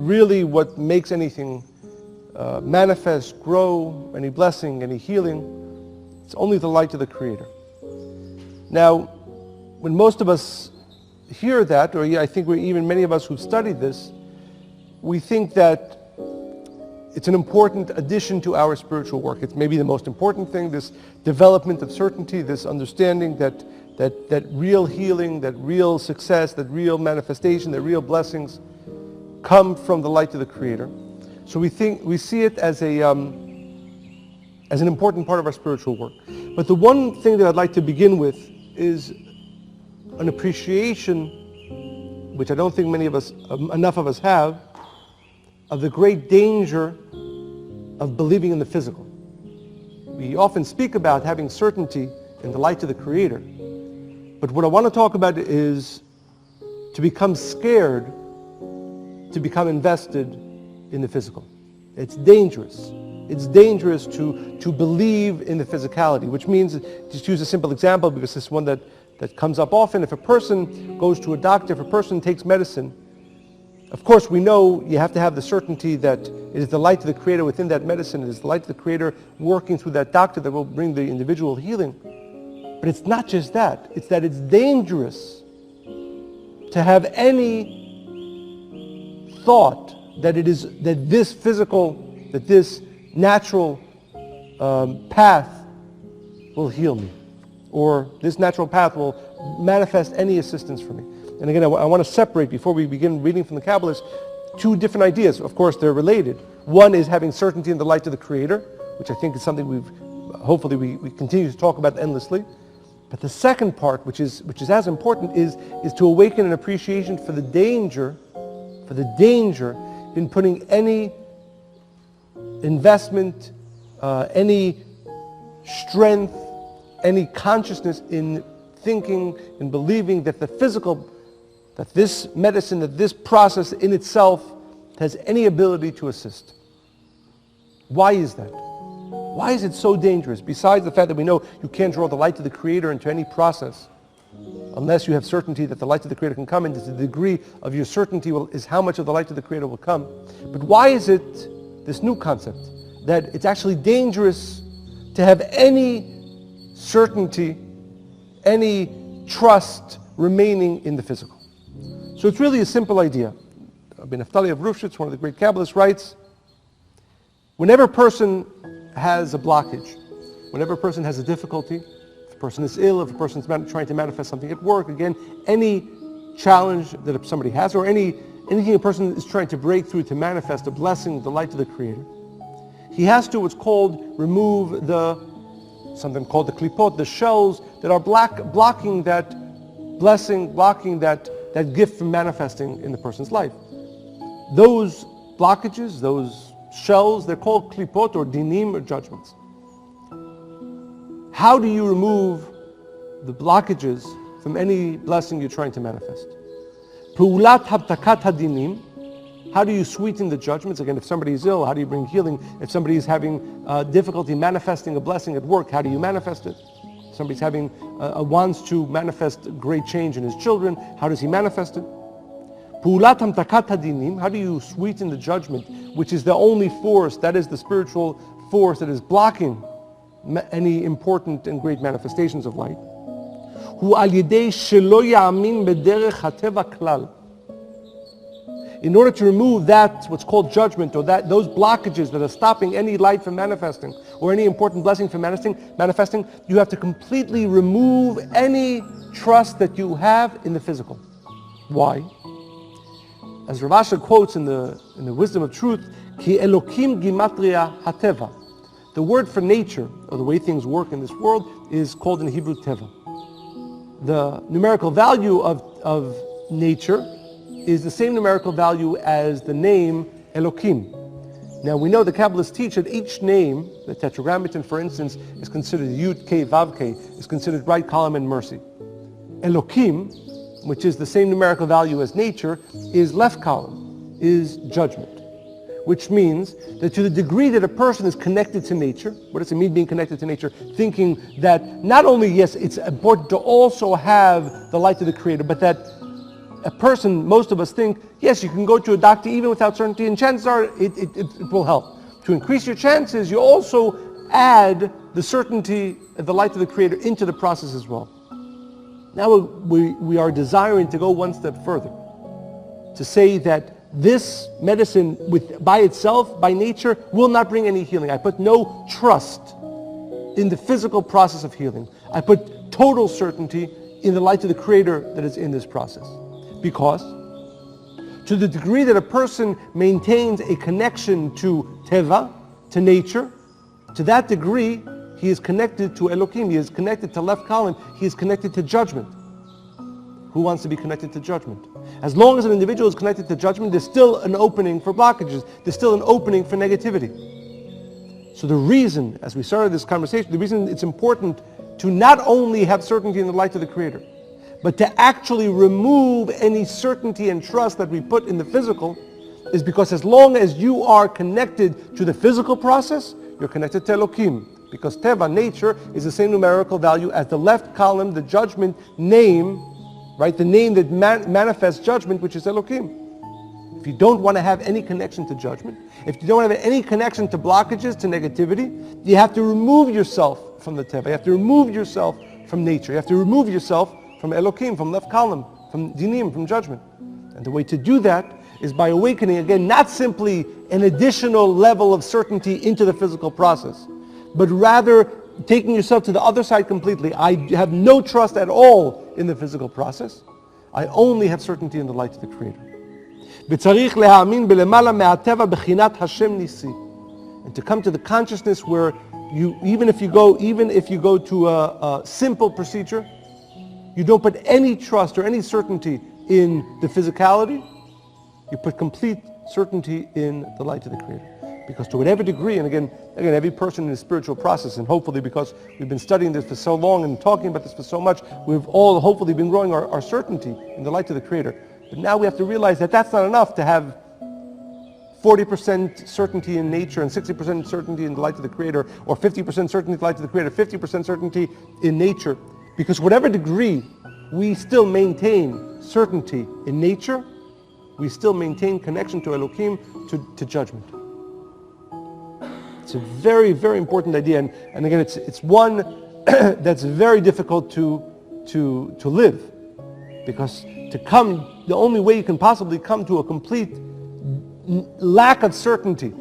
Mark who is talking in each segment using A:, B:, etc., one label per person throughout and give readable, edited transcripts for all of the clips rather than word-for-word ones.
A: really what makes anything manifest, grow, any blessing, any healing, it's only the light of the Creator. Now, when most of us hear that, or I think even many of us who've studied this, we think that it's an important addition to our spiritual work. It's maybe the most important thing, this development of certainty, this understanding that real healing, that real success, that real manifestation, that real blessings come from the light of the Creator. So we see it as an important part of our spiritual work. But the one thing that I'd like to begin with is an appreciation, which I don't think enough of us have, of the great danger of believing in the physical. We often speak about having certainty in the light of the Creator. But what I want to talk about is to become scared, to become invested in the physical. It's dangerous. It's dangerous to believe in the physicality, which means, just use a simple example because this is one that comes up often. If a person goes to a doctor, if a person takes medicine, of course we know you have to have the certainty that it is the light of the Creator within that medicine, it is the light of the Creator working through that doctor that will bring the individual healing. But it's not just that, it's that it's dangerous to have any thought that this physical, that this natural path will heal me, or this natural path will manifest any assistance for me. And again, I want to separate, before we begin reading from the Kabbalists, two different ideas. Of course, they're related. One is having certainty in the light of the Creator, which I think is something hopefully we continue to talk about endlessly. But the second part, which is as important, is to awaken an appreciation for the danger in putting any investment, any strength, any consciousness in thinking and believing that the physical, that this medicine, that this process in itself has any ability to assist. Why is that? Why is it so dangerous? Besides the fact that we know you can't draw the light of the Creator into any process unless you have certainty that the light of the Creator can come, and the degree of your certainty is how much of the light of the Creator will come. But why is it this new concept that it's actually dangerous to have any certainty, any trust remaining in the physical? So it's really a simple idea. Rabbi Naftali of Rufshitz, one of the great Kabbalists, writes, whenever a person has a blockage, whenever a person has a difficulty, if a person is ill, if a person is trying to manifest something at work, again, any challenge that somebody has, or anything a person is trying to break through to manifest a blessing, the light of the Creator, he has to, what's called, remove something called the klipot, the shells that are blocking that blessing, blocking that gift from manifesting in the person's life. Those blockages, those shells, they're called klipot or dinim or judgments. How do you remove the blockages from any blessing you're trying to manifest? Peulat habtakat hadinim. How do you sweeten the judgments? Again, if somebody is ill, how do you bring healing? If somebody is having difficulty manifesting a blessing at work, how do you manifest it? If somebody's wants to manifest great change in his children, how does he manifest it? Peulat hamtakat hadinim. How do you sweeten the judgment, which is the only force, that is the spiritual force that is blocking any important and great manifestations of light? Hu al yedei shelo ya'amin bederech hateva klal. In order to remove that, what's called judgment, or those blockages that are stopping any light from manifesting, or any important blessing from manifesting, you have to completely remove any trust that you have in the physical. Why? As Rav Asher quotes in the Wisdom of Truth, Ki Elokim Gimatria Hateva. The word for nature, or the way things work in this world, is called in Hebrew Teva. The numerical value of nature is the same numerical value as the name Elokim. Now we know the Kabbalists teach that each name, the Tetragrammaton for instance, is considered Yud K Vav K, is considered right column and mercy. Elokim, which is the same numerical value as nature, is left column, is judgment. Which means that to the degree that a person is connected to nature, what does it mean being connected to nature? Thinking that not only, yes, it's important to also have the light of the Creator, but that a person, most of us think, yes, you can go to a doctor even without certainty, and chances are it will help. To increase your chances, you also add the certainty, the light of the Creator into the process as well. Now we are desiring to go one step further, to say that this medicine by itself, by nature, will not bring any healing. I put no trust in the physical process of healing. I put total certainty in the light of the Creator that is in this process. Because to the degree that a person maintains a connection to teva, to nature, to that degree he is connected to Elohim, he is connected to left column, he is connected to judgment. Who wants to be connected to judgment? As long as an individual is connected to judgment, there's still an opening for blockages. There's still an opening for negativity. So the reason, as we started this conversation, the reason it's important to not only have certainty in the light of the Creator, but to actually remove any certainty and trust that we put in the physical, is because as long as you are connected to the physical process, you're connected to Elohim. Because teva, nature, is the same numerical value as the left column, the judgment name, right? The name that manifests judgment, which is Elohim. If you don't want to have any connection to judgment, if you don't have any connection to blockages, to negativity, you have to remove yourself from the teva. You have to remove yourself from nature. You have to remove yourself from Elohim, from left column, from dinim, from judgment. And the way to do that is by awakening, again, not simply an additional level of certainty into the physical process, but rather taking yourself to the other side completely. I have no trust at all in the physical process. I only have certainty in the light of the Creator. And to come to the consciousness where even if you go to a simple procedure, you don't put any trust or any certainty in the physicality, you put complete certainty in the light of the Creator. Because to whatever degree, and again, every person in a spiritual process, and hopefully because we've been studying this for so long and talking about this for so much, we've all hopefully been growing our certainty in the light of the Creator. But now we have to realize that that's not enough to have 40% certainty in nature and 60% certainty in the light of the Creator, or 50% certainty in the light of the Creator, 50% certainty in nature. Because whatever degree we still maintain certainty in nature, we still maintain connection to Elohim, to judgment. It's a very, very important idea, and again, it's one that's very difficult to live, because the only way you can possibly come to a complete lack of certainty,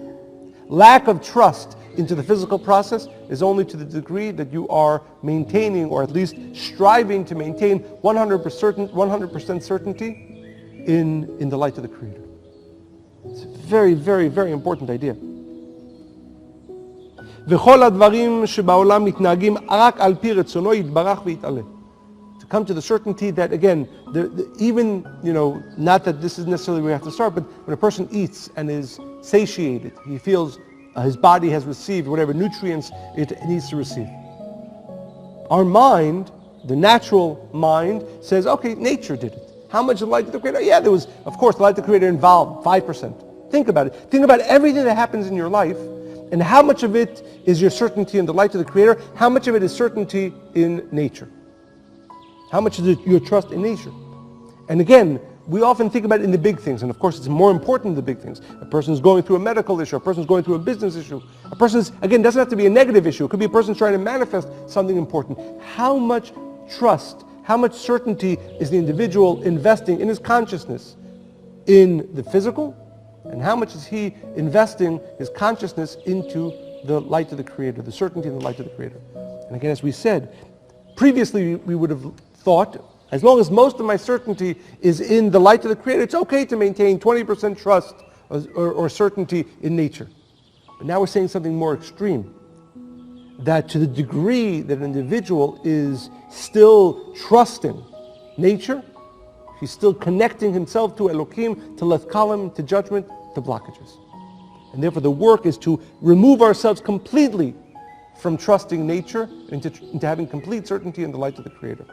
A: lack of trust into the physical process is only to the degree that you are maintaining, or at least striving to maintain 100% certainty in the light of the Creator. It's a very, very, very important idea. וכל הדברים שבעולם מתנהגים רק על פי רצונו יתברך ויתעלה. To come to the certainty that, again, even, not that this is necessarily where we have to start, but when a person eats and is satiated, he feels his body has received whatever nutrients it needs to receive. Our mind, the natural mind, says, okay, nature did it. How much of the light of the Creator? Yeah, there was, of course, the light of the Creator involved, 5%. Think about it. Think about everything that happens in your life, and how much of it is your certainty in the light of the Creator, how much of it is certainty in nature. How much is it your trust in nature? And again, we often think about it in the big things, and of course it's more important than the big things. A person is going through a medical issue, a person is going through a business issue. A person again, doesn't have to be a negative issue. It could be a person trying to manifest something important. How much trust, how much certainty is the individual investing in his consciousness in the physical? And how much is he investing his consciousness into the light of the Creator, the certainty in the light of the Creator? And again, as we said, previously we would have thought, as long as most of my certainty is in the light of the Creator, it's okay to maintain 20% trust or certainty in nature. But now we're saying something more extreme, that to the degree that an individual is still trusting nature, he's still connecting himself to Elohim, to left column, to judgment, to blockages. And therefore the work is to remove ourselves completely from trusting nature into having complete certainty in the light of the Creator.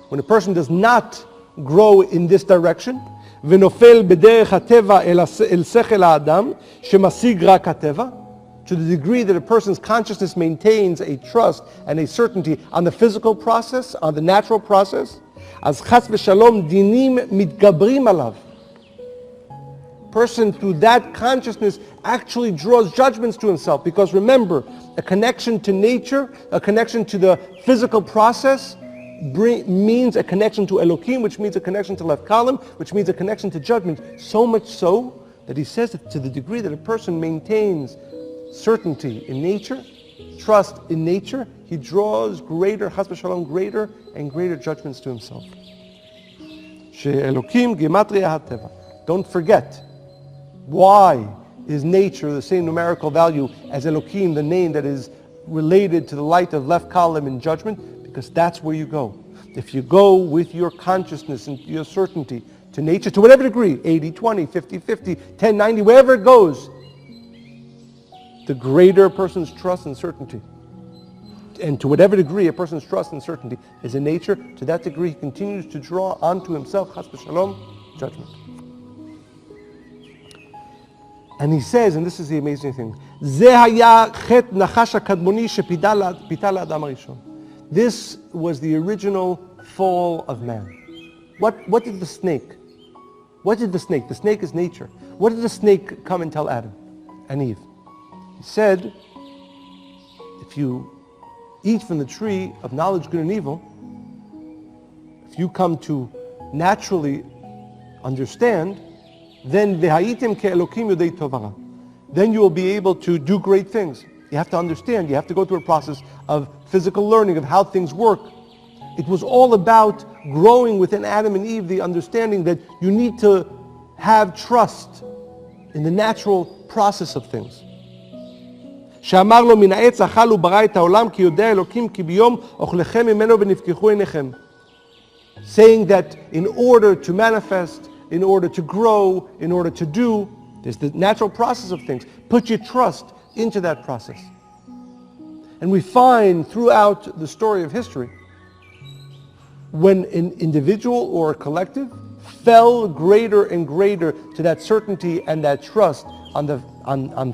A: When a person does not grow in this direction, ונופל בדרך הטבע אל שכל האדם, שמשיג רק הטבע, to the degree that a person's consciousness maintains a trust and a certainty on the physical process, on the natural process, as chas v'shalom dinim mitgabrim alav. Person through that consciousness actually draws judgments to himself, because remember, a connection to nature, a connection to the physical process means a connection to Elokim, which means a connection to Lev Kalim, which means a connection to judgment, so much so that he says that to the degree that a person maintains certainty in nature, trust in nature, he draws greater, chas v'shalom, greater and greater judgments to himself. She'elokim gematria hateva. Don't forget, why is nature the same numerical value as Elokim, the name that is related to the light of Lev Kalim in judgment? Because that's where you go. If you go with your consciousness and your certainty to nature, to whatever degree, 80-20, 50-50, 10-90, wherever it goes, the greater a person's trust and certainty. And to whatever degree a person's trust and certainty is in nature, to that degree he continues to draw onto himself, chas v'shalom, judgment. And he says, and this is the amazing thing, this was the original fall of man. What did the snake? What did the snake? The snake is nature. What did the snake come and tell Adam and Eve? He said, if you eat from the tree of knowledge, good and evil, if you come to naturally understand, then v'hayitem ke'elokim yodei tovara. Then you will be able to do great things. You have to understand, you have to go through a process of physical learning of how things work. It was all about growing within Adam and Eve the understanding that you need to have trust in the natural process of things. שאמר לו מן העץ אכל וברא את העולם כי יודע אלוקים כי ביום אוכלכם ממנו ונפקחו עיניכם. Saying that in order to manifest, in order to grow, in order to do, there's the natural process of things. Put your trust into that process. And we find throughout the story of history, when an individual or a collective fell greater and greater to that certainty and that trust on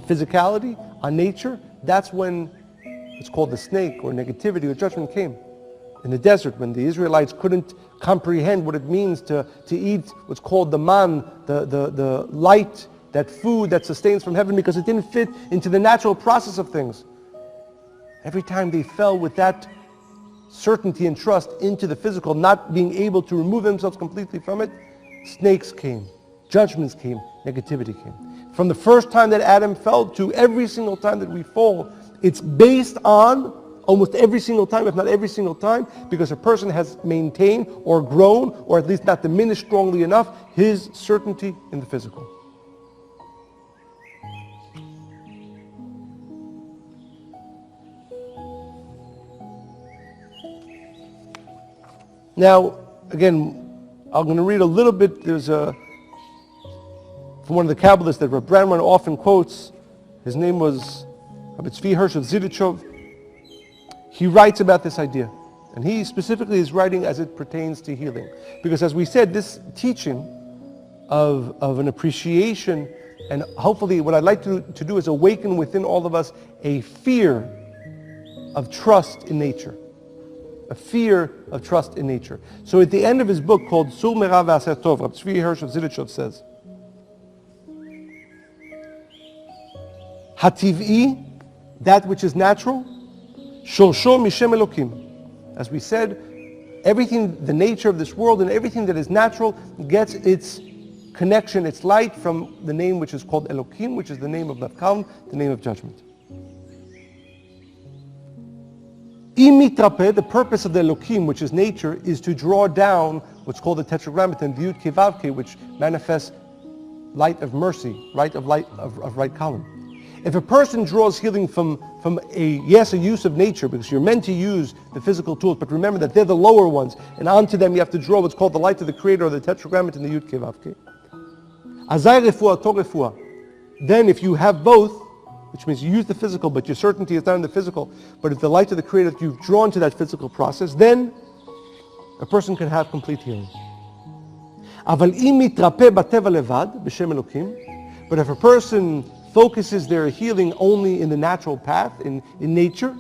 A: physicality, on nature, that's when it's called the snake or negativity or judgment came. In the desert, when the Israelites couldn't comprehend what it means to eat what's called the man, the light, that food that sustains from heaven, because it didn't fit into the natural process of things. Every time they fell with that certainty and trust into the physical, not being able to remove themselves completely from it, snakes came, judgments came, negativity came. From the first time that Adam fell to every single time that we fall, it's based on almost every single time, if not every single time, because a person has maintained or grown, or at least not diminished strongly enough, his certainty in the physical. Now, again, I'm going to read a little bit. There's from one of the Kabbalists that Reb Branman often quotes. His name was Rabbi Tzvi Hirsch of Zidichov. He writes about this idea. And he specifically is writing as it pertains to healing. Because as we said, this teaching of an appreciation, and hopefully what I'd like to do is awaken within all of us a fear of trust in nature. A fear of trust in nature. So at the end of his book called Sur Merav V'Aser Tov, Rabbi Tzvi Hirsch of Zidichov says, Hativ'i, that which is natural, Shorsho Mishem Elokim. As we said, everything, the nature of this world and everything that is natural gets its connection, its light from the name which is called Elokim, which is the name of Lev Kalim, the name of judgment. Imitrape, the purpose of the Elokim, which is nature, is to draw down what's called the Tetragrammaton, the Yud Kei Vav Kei, which manifests light of mercy, right Kalim. If a person draws healing from a use of nature, because you're meant to use the physical tools, but remember that they're the lower ones, and onto them you have to draw what's called the light of the Creator, or the Tetragrammaton, the Yud Kei Vav Kei. Azai refuah to refuah. Then if you have both, which means you use the physical, but your certainty is not in the physical, but it's the light of the Creator that you've drawn to that physical process, then a person can have complete healing. But if a person focuses their healing only in the natural path, in nature.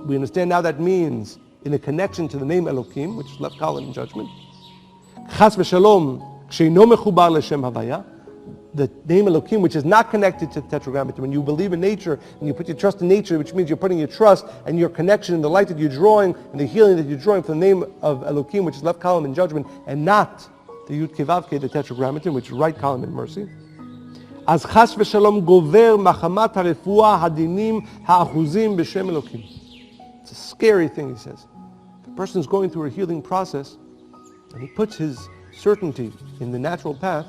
A: We understand now that means in a connection to the name Elokim, which is left column in judgment. Chas v'shalom, she'eino mechubar l'shem havaya, the name Elokim, which is not connected to the Tetragrammaton. When you believe in nature and you put your trust in nature, which means you're putting your trust and your connection in the light that you're drawing and the healing that you're drawing from the name of Elokim, which is left column in judgment, and not the Yud Kei Vav Kei, the Tetragrammaton, which is right column in mercy. As chas v'shalom gover machamat harefua hadinim ha'achuzim b'shem Elokim. It's a scary thing, he says. If a person is going through a healing process and he puts his certainty in the natural path,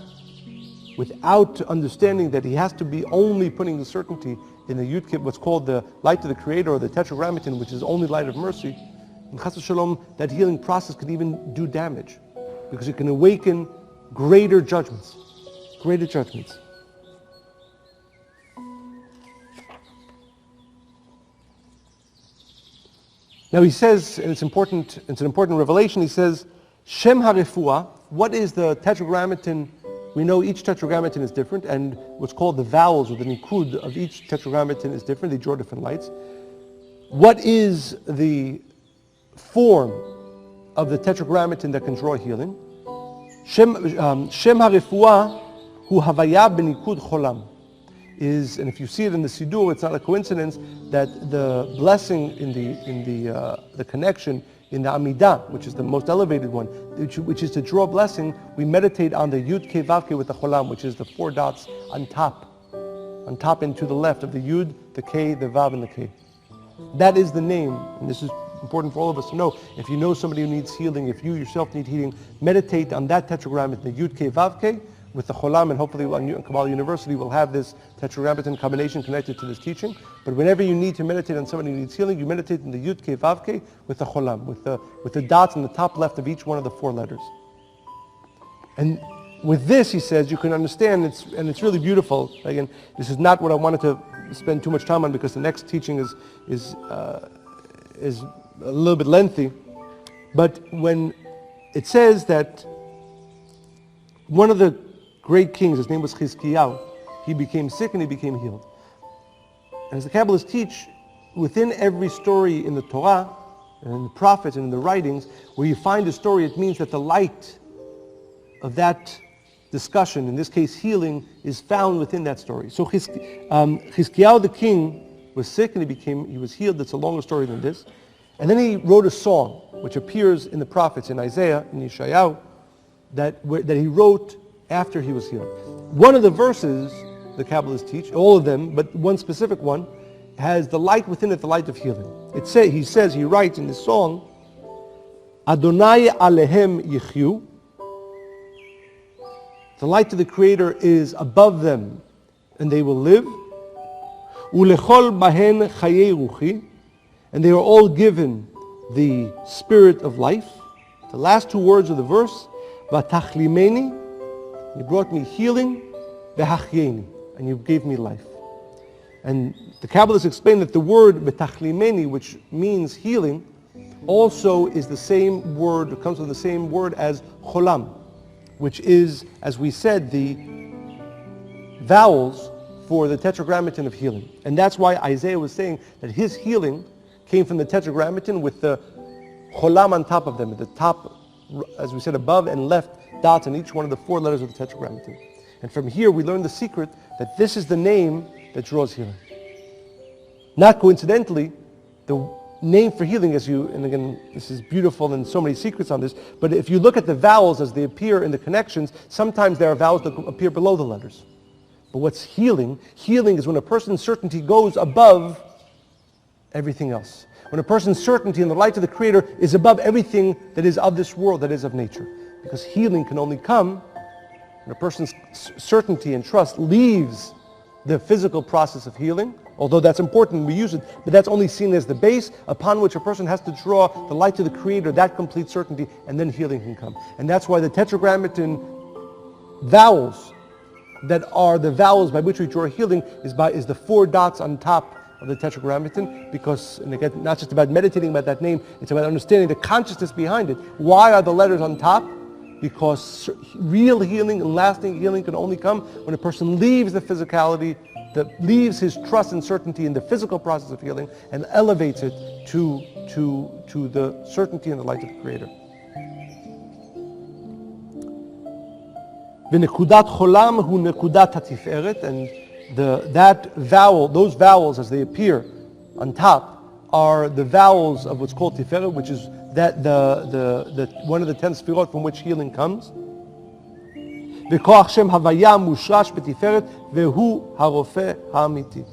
A: without understanding that he has to be only putting the certainty in the Yud Kei, what's called the light of the Creator, or the Tetragrammaton, which is only light of mercy, in Chas v'Shalom, that healing process can even do damage, because it can awaken greater judgments. Greater judgments. Now he says, and it's an important revelation, he says, Shem HaRefuah, what is the Tetragrammaton? We know each Tetragrammaton is different, and what's called the vowels or the nikud of each Tetragrammaton is different. They draw different lights. What is the form of the Tetragrammaton that can draw healing? Shem HaRefuah hu havaya b'nikud cholam is, and if you see it in the Siddur, it's not a coincidence that the blessing in the connection in the Amidah, which is the most elevated one, which is to draw blessing, we meditate on the Yud Kei Vav Kei with the Cholam, which is the 4 dots on top and to the left of the Yud, the Kei, the Vav, and the Kei. That is the name, and this is important for all of us to know. If you know somebody who needs healing, if you yourself need healing, meditate on that Tetragrammaton, the Yud Kei Vav Kei, with the Cholam, and hopefully on Kabbalah University we'll have this Tetragrammaton combination connected to this teaching. But whenever you need to meditate on somebody who needs healing, you meditate in the Yud Kei Vav Kei with the Cholam, with the dots on the top left of each one of the 4 letters. And with this, he says, you can understand, it's really beautiful. Again, this is not what I wanted to spend too much time on, because the next teaching is a little bit lengthy. But when it says that one of the great kings, his name was Chizkiyahu, he became sick and he became healed. And as the Kabbalists teach, within every story in the Torah, and in the prophets and in the writings, where you find a story, it means that the light of that discussion, in this case healing, is found within that story. So Chizkiyahu the king was sick and he was healed. That's a longer story than this. And then he wrote a song, which appears in the prophets, in Isaiah, in Yeshayahu, that he wrote after he was healed. One of the verses the Kabbalists teach, all of them, but one specific one, has the light within it, the light of healing. He writes in this song, Adonai alehem yichyu, the light of the Creator is above them and they will live. Ulechol bahen chayei ruchi, and they are all given the spirit of life. The last 2 words of the verse, Vatachlimeni, you brought me healing, V'hachyeni, and you gave me life. And the Kabbalists explain that the word Vatachlimeni, which means healing, also is the same word, it comes from the same word as Cholam, which is, as we said, the vowels for the Tetragrammaton of healing. And that's why Isaiah was saying that his healing came from the Tetragrammaton with the Cholam on top of them, at the top, as we said, above and left dots on each one of the 4 letters of the Tetragrammaton. And from here we learn the secret that this is the name that draws healing. Not coincidentally, the name for healing, and again, this is beautiful and so many secrets on this, but if you look at the vowels as they appear in the connections, sometimes there are vowels that appear below the letters. But what's healing? Healing is when a person's certainty goes above everything else. When a person's certainty in the light of the Creator is above everything that is of this world, that is of nature. Because healing can only come when a person's certainty and trust leaves the physical process of healing, although that's important, we use it, but that's only seen as the base upon which a person has to draw the light of the Creator, that complete certainty, and then healing can come. And that's why the Tetragrammaton vowels that are the vowels by which we draw healing is the 4 dots on top of the Tetragrammaton, because, and again, not just about meditating about that name, it's about understanding the consciousness behind it. Why are the letters on top? Because real healing and lasting healing can only come when a person leaves the physicality that leaves his trust and certainty in the physical process of healing and elevates it to the certainty and the light of the Creator. V'nekudat cholam hu nekudat hatiferet, and those vowels as they appear on top are the vowels of what's called tiferet, which is that the one of the 10 sefirot from which healing comes. V'koach shem havaya mushrash b'tiferet vehu harofeh ha'amiti.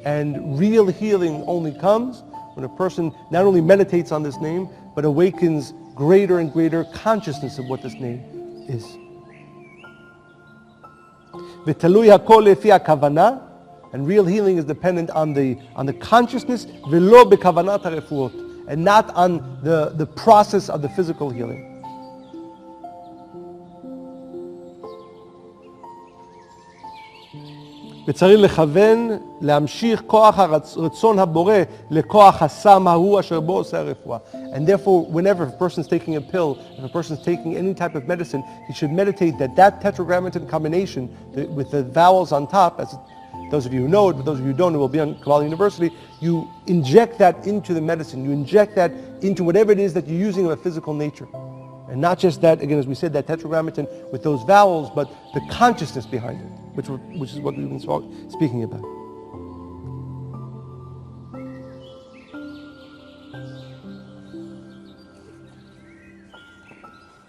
A: And real healing only comes when a person not only meditates on this name, but awakens greater and greater consciousness of what this name is. V'talui hakol lefi hakavana, and real healing is dependent on the consciousness, v'lo b'kavanat harefuot, and not on the process of the physical healing. וצריך לכוון להמשיך כוח הרצון הבורא לכוח הסם ההוא אשר בו עושה הרפואה. And therefore, whenever a person is taking a pill, if a person is taking any type of medicine, he should meditate that tetragrammaton combination with the vowels on top, as those of you who know it, but those of you who don't, it will be on Kabbalah University, you inject that into the medicine, you inject that into whatever it is that you're using of a physical nature. And not just that, again, as we said, that tetragrammaton with those vowels, but the consciousness behind it, which is what we've been speaking about.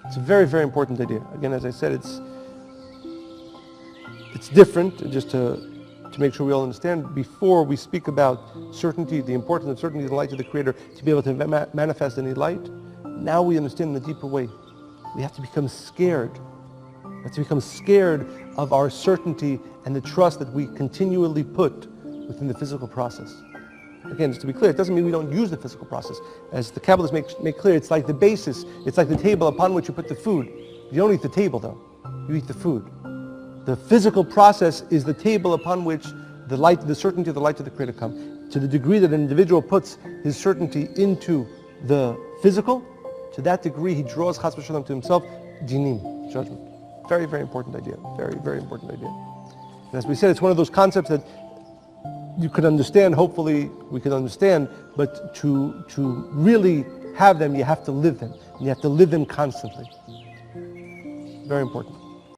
A: It's a very, very important idea. Again, as I said, it's different, just to make sure we all understand. Before we speak about certainty, the importance of certainty in the light of the Creator, to be able to manifest any light, now we understand in a deeper way. We have to become scared. We have to become scared of our certainty and the trust that we continually put within the physical process. Again, just to be clear, it doesn't mean we don't use the physical process. As the Kabbalists make clear, it's like the basis, it's like the table upon which you put the food. You don't eat the table though, you eat the food. The physical process is the table upon which the certainty of the light of the Creator come. To the degree that an individual puts his certainty into the physical, to that degree he draws chas v'shalom to himself dinim, judgment. Very, very important idea. Very, very important idea. And as we said, it's one of those concepts that you could understand, hopefully we could understand, but to really have them, you have to live them. And you have to live them constantly. Very important.